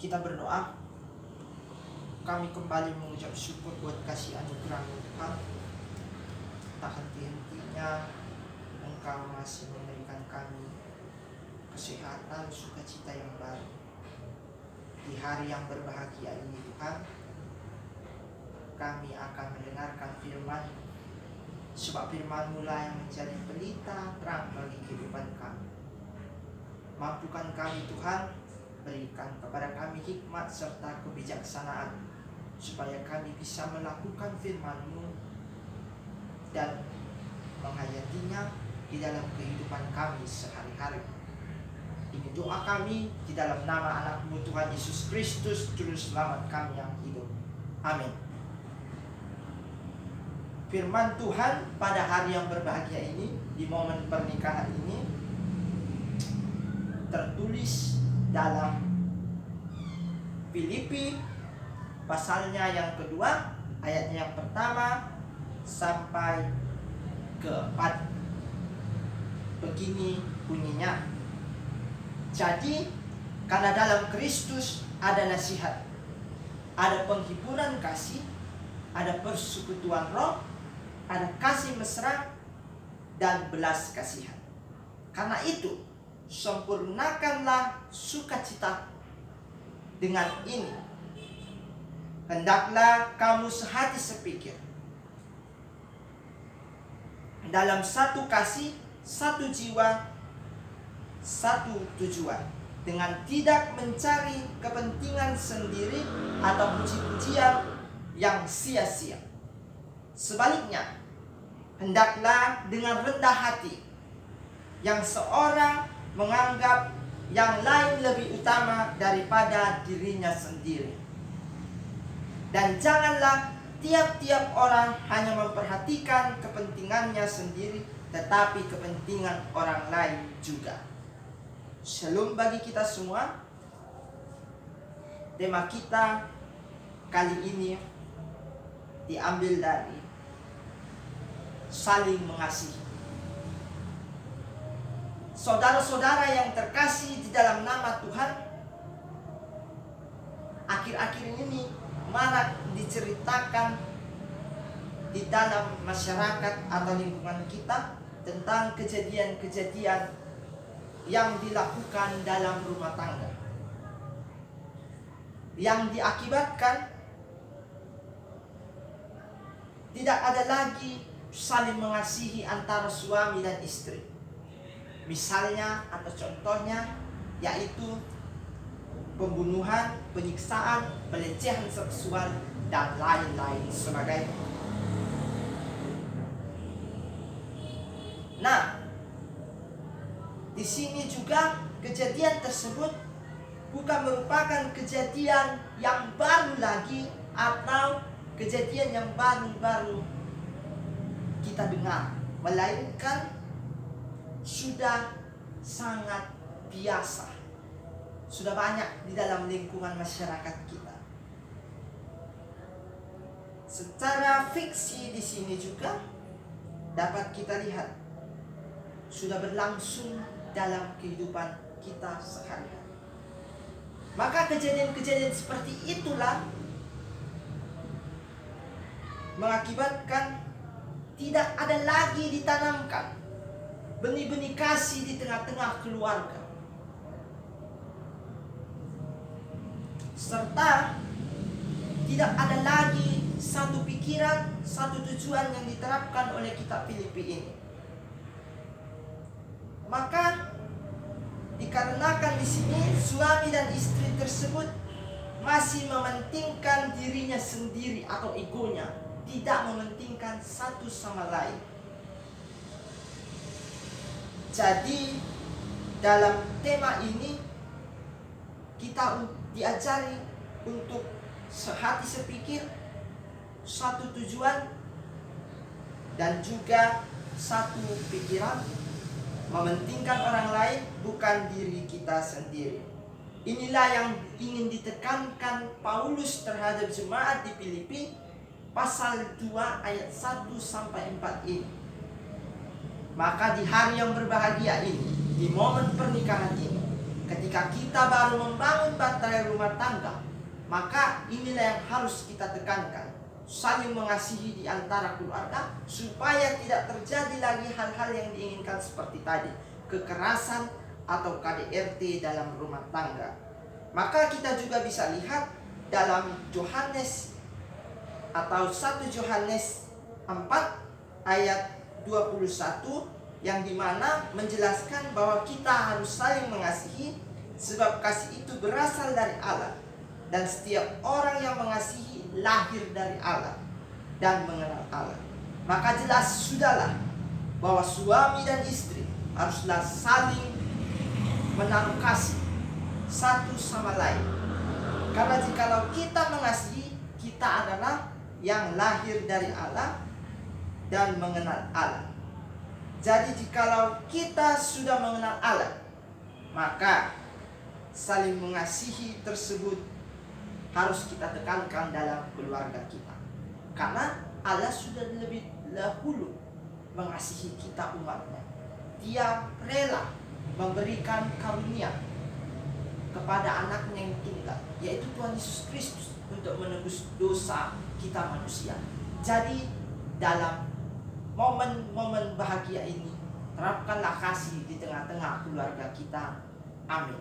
Kita berdoa. Kami kembali mengucap syukur buat kasih anugerah Tuhan. Tak henti-hentinya Engkau masih memberikan kami kesehatan, sukacita yang baru. Di hari yang berbahagia ini Tuhan, kami akan mendengarkan firman, sebab firman-Mu lah yang menjadi pelita terang bagi kehidupan kami. Mampukan kami Tuhan, berikan kepada kami hikmat serta kebijaksanaan, supaya kami bisa melakukan firman-Mu dan menghayatinya di dalam kehidupan kami sehari-hari. Ini doa kami di dalam nama anak-Mu Tuhan Yesus Kristus, Juru Selamat kami yang hidup. Amin. Firman Tuhan pada hari yang berbahagia ini, di momen pernikahan ini, tertulis dalam Filipi pasalnya yang kedua, ayatnya yang pertama sampai ke-4. Begini bunyinya. Jadi, karena dalam Kristus ada nasihat, ada penghiburan kasih, ada persekutuan roh, ada kasih mesra, dan belas kasihan. Karena itu, sempurnakanlah sukacita dengan ini. Hendaklah kamu sehati sepikir, dalam satu kasih, satu jiwa, satu tujuan, dengan tidak mencari kepentingan sendiri atau puji-pujian yang sia-sia. Sebaliknya, hendaklah dengan rendah hati, yang seorang menganggap yang lain lebih utama daripada dirinya sendiri. Dan janganlah tiap-tiap orang hanya memperhatikan kepentingannya sendiri, tetapi kepentingan orang lain juga. Shalom bagi kita semua. Tema kita kali ini diambil dari saling mengasihi. Saudara-saudara yang terkasih di dalam nama Tuhan, akhir-akhir ini marak diceritakan di dalam masyarakat atau lingkungan kita tentang kejadian-kejadian yang dilakukan dalam rumah tangga, yang diakibatkan tidak ada lagi saling mengasihi antara suami dan istri. Misalnya atau contohnya yaitu pembunuhan, penyiksaan, pelecehan seksual, dan lain-lain sebagainya. Nah, di sini juga kejadian tersebut bukan merupakan kejadian yang baru lagi atau kejadian yang baru-baru kita dengar, melainkan sudah sangat biasa, sudah banyak di dalam lingkungan masyarakat kita. Secara fiksi di sini juga dapat kita lihat sudah berlangsung dalam kehidupan kita sehari-hari. Maka kejadian-kejadian seperti itulah mengakibatkan tidak ada lagi ditanamkan benih-benih kasih di tengah-tengah keluarga, serta tidak ada lagi satu pikiran, satu tujuan yang diterapkan oleh kitab Filipi ini. Maka dikarenakan di sini suami dan istri tersebut masih mementingkan dirinya sendiri atau egonya, tidak mementingkan satu sama lain. Jadi dalam tema ini kita diajari untuk sehati sepikir, satu tujuan, dan juga satu pikiran, mementingkan orang lain bukan diri kita sendiri. Inilah yang ingin ditekankan Paulus terhadap jemaat di Filipi pasal 2 ayat 1 sampai 4 ini. Maka di hari yang berbahagia ini, di momen pernikahan ini, Ketika kita baru membangun bahtera rumah tangga, maka inilah yang harus kita tekankan. Saling mengasihi di antara keluarga, supaya tidak terjadi lagi hal-hal yang diinginkan seperti tadi, kekerasan atau KDRT dalam rumah tangga. Maka kita juga bisa lihat dalam Yohanes atau 1 Yohanes 4 ayat 21, yang dimana menjelaskan bahwa kita harus saling mengasihi, sebab kasih itu berasal dari Allah, dan setiap orang yang mengasihi lahir dari Allah dan mengenal Allah. Maka jelas sudahlah bahwa suami dan istri haruslah saling menaruh kasih satu sama lain. Karena jikalau kita mengasihi, kita adalah yang lahir dari Allah dan mengenal Allah. Jadi jikalau kita sudah mengenal Allah, maka saling mengasihi tersebut harus kita tekankan dalam keluarga kita. Karena Allah sudah lebih dahulu mengasihi kita umatnya. Dia rela memberikan karunia kepada anaknya yang tunggal, yaitu Tuhan Yesus Kristus, untuk menebus dosa kita manusia. Jadi dalam momen-momen bahagia ini, terapkanlah kasih di tengah-tengah keluarga kita. Amin.